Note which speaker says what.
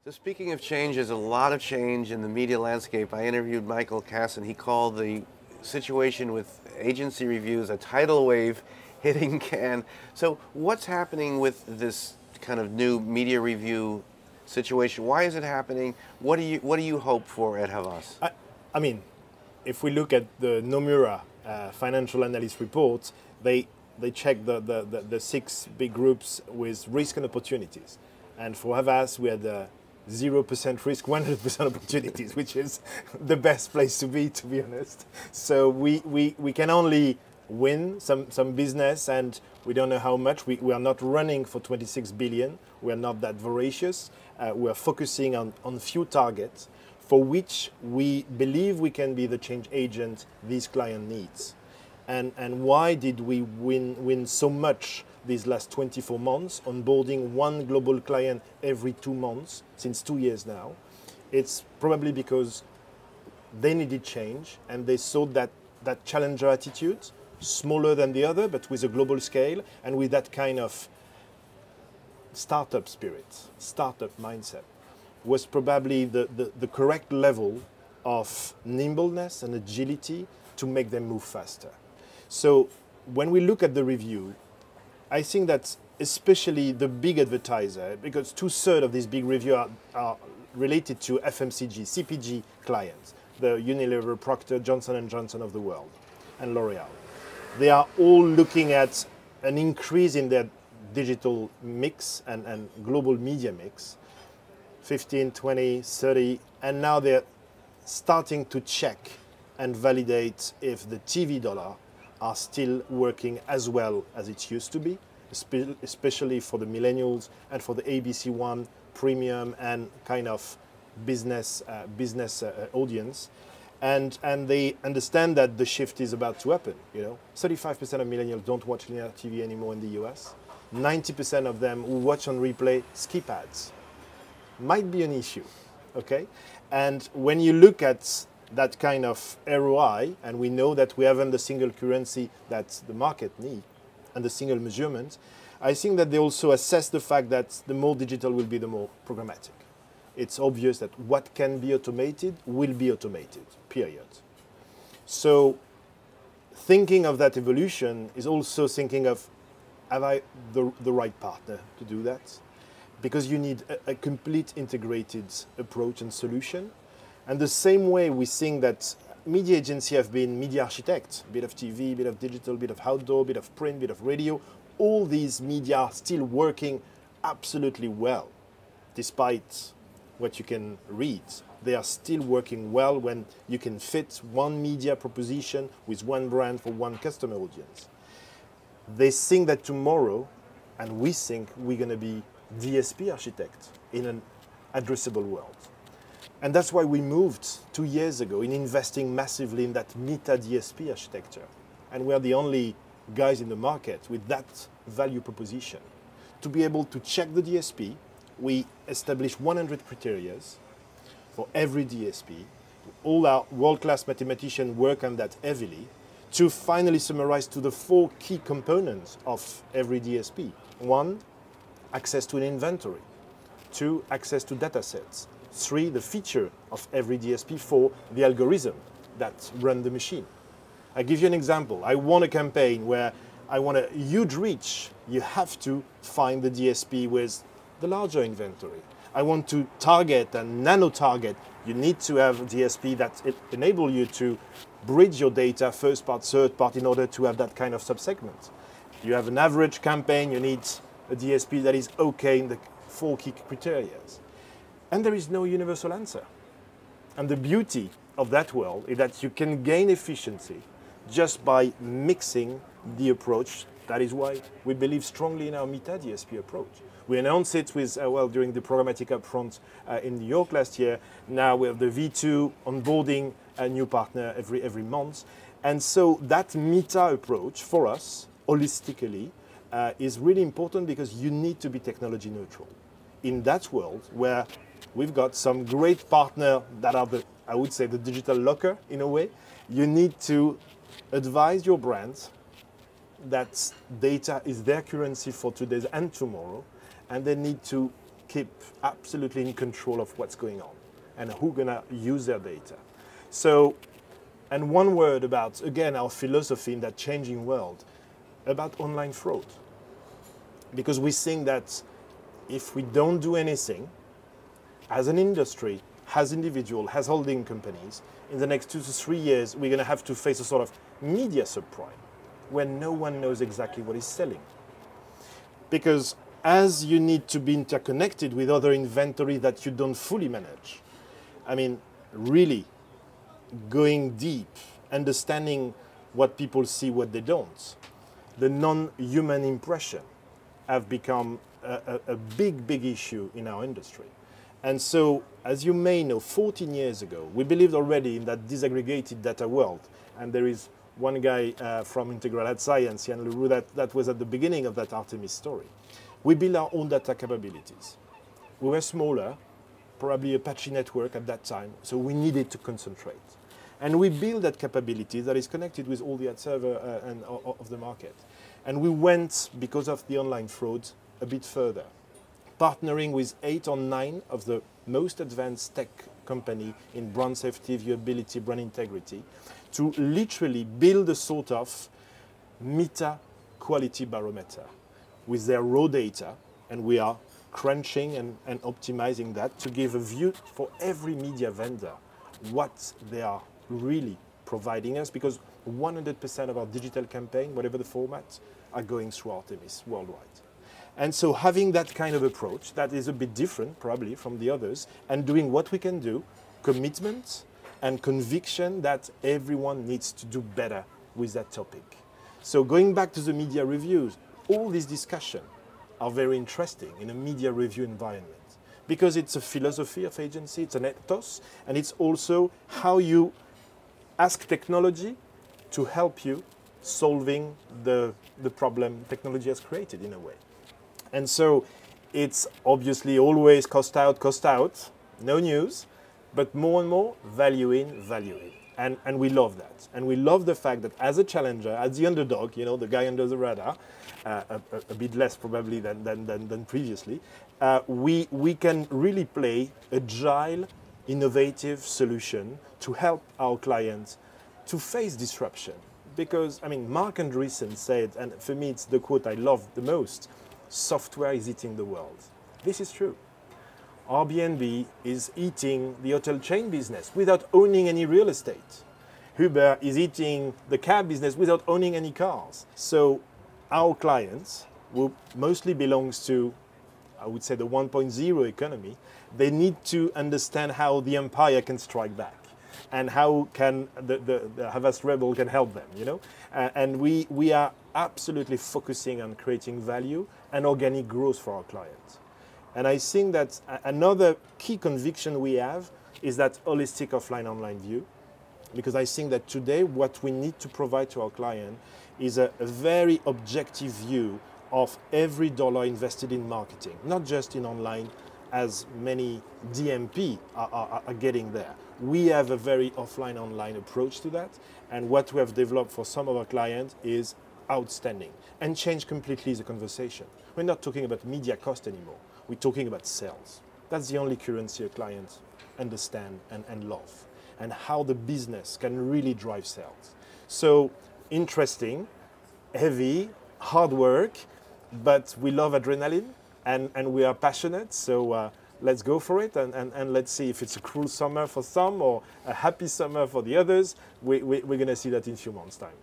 Speaker 1: So speaking of change, there's a lot of change in the media landscape. I interviewed Michael Cass, and he called the situation with agency reviews a tidal wave hitting Cannes. So what's happening with this kind of new media review situation? Why is it happening? What do you hope for at Havas?
Speaker 2: I mean, if we look at the Nomura financial analyst report, they check the six big groups with risk and opportunities. And for Havas, we had 0% risk, 100% opportunities, which is the best place to be honest. So we can only win some business, and we don't know how much. We are not running for 26 billion. We are not that voracious. We are focusing on few targets for which we believe we can be the change agent this client needs. And why did we win so much these last 24 months, onboarding one global client every 2 months, since 2 years now? It's probably because they needed change, and they saw that challenger attitude, smaller than the other, but with a global scale, and with that kind of startup spirit, startup mindset, was probably the correct level of nimbleness and agility to make them move faster. So when we look at the review, I think that especially the big advertiser, because 2/3 of these big reviews are related to FMCG, CPG clients, the Unilever, Procter, Johnson & Johnson of the world, and L'Oreal. They are all looking at an increase in their digital mix and global media mix, 15, 20, 30, and now they're starting to check and validate if the TV dollar are still working as well as it used to be, especially for the millennials and for the ABC One premium and kind of business audience. And they understand that the shift is about to happen. 35% of millennials don't watch linear TV anymore in the US. 90% of them who watch on replay skip ads. Might be an issue, okay? And when you look at that kind of ROI, and we know that we haven't the single currency that the market needs and the single measurement, I think that they also assess the fact that the more digital will be, the more programmatic. It's obvious that what can be automated will be automated, period. So thinking of that evolution is also thinking of, have I the right partner to do that? Because you need a complete integrated approach and solution. And the same way we think that media agencies have been media architects, a bit of TV, a bit of digital, a bit of outdoor, a bit of print, a bit of radio. All these media are still working absolutely well, despite what you can read. They are still working well when you can fit one media proposition with one brand for one customer audience. They think that tomorrow, and we think we're going to be DSP architect in an addressable world. And that's why we moved 2 years ago in investing massively in that meta DSP architecture. And we are the only guys in the market with that value proposition. To be able to check the DSP, we established 100 criteria for every DSP. All our world-class mathematicians work on that heavily to finally summarize to the 4 key components of every DSP. 1, access to an inventory. 2, access to data sets. 3, the feature of every DSP. 4, the algorithm that run the machine. I give you an example. I want a campaign where I want a huge reach. You have to find the DSP with the larger inventory. I want to target and nano-target. You need to have a DSP that enable you to bridge your data, first part, third part, in order to have that kind of subsegment. You have an average campaign, you need a DSP that is okay in the 4 key criteria. And there is no universal answer. And the beauty of that world is that you can gain efficiency just by mixing the approach. That is why we believe strongly in our Meta DSP approach. We announced it with, during the programmatic upfront in New York last year. Now we have the V2 onboarding a new partner every month. And so that Meta approach for us, holistically, is really important because you need to be technology neutral. In that world where we've got some great partners that are I would say the digital locker in a way, you need to advise your brands that data is their currency for today and tomorrow, and they need to keep absolutely in control of what's going on and who's going to use their data. So, and one word about, again, our philosophy in that changing world, about online fraud. Because we think that if we don't do anything, as an industry, as individuals, as holding companies, in the next 2 to 3 years, we're going to have to face a sort of media subprime, where no one knows exactly what is selling. Because as you need to be interconnected with other inventory that you don't fully manage, I mean, really going deep, understanding what people see, what they don't, the non-human impression have become a big, big issue in our industry. And so, as you may know, 14 years ago, we believed already in that disaggregated data world. And there is one guy from Integral Ad Science, Yann Leroux, that was at the beginning of that Artemis story. We built our own data capabilities. We were smaller, probably Apache network at that time, so we needed to concentrate. And we built that capability that is connected with all the ad server of the market. And we went, because of the online fraud, a bit further, partnering with 8 or 9 of the most advanced tech company in brand safety, viewability, brand integrity, to literally build a sort of meta quality barometer with their raw data, and we are crunching and optimizing that to give a view for every media vendor what they are really providing us, because 100% of our digital campaign, whatever the format, are going through Artemis worldwide. And so having that kind of approach, that is a bit different probably from the others, and doing what we can do, commitment and conviction that everyone needs to do better with that topic. So going back to the media reviews, all these discussions are very interesting in a media review environment, because it's a philosophy of agency, it's an ethos, and it's also how you ask technology to help you solving the problem technology has created in a way. And so it's obviously always cost out, no news, but more and more value in, value in. And we love that. And we love the fact that as a challenger, as the underdog, you know, the guy under the radar, a bit less probably than previously, we can really play agile, innovative solution to help our clients to face disruption. Because, I mean, Mark Andreessen said, and for me it's the quote I love the most, software is eating the world. This is true. Airbnb is eating the hotel chain business without owning any real estate. Uber is eating the cab business without owning any cars. So our clients, who mostly belongs to, I would say, the 1.0 economy, they need to understand how the empire can strike back and how can the Havas rebel can help them, you know? And we are absolutely focusing on creating value and organic growth for our clients. And I think that another key conviction we have is that holistic offline-online view, because I think that today what we need to provide to our client is a very objective view of every dollar invested in marketing, not just in online, as many DMP are getting there. We have a very offline-online approach to that, and what we have developed for some of our clients is outstanding and change completely the conversation. We're not talking about media cost anymore. We're talking about sales. That's the only currency a client understand and love, and how the business can really drive sales. So interesting, heavy, hard work, but we love adrenaline and we are passionate. So let's go for it, and let's see if it's a cruel summer for some or a happy summer for the others. We're going to see that in a few months' time.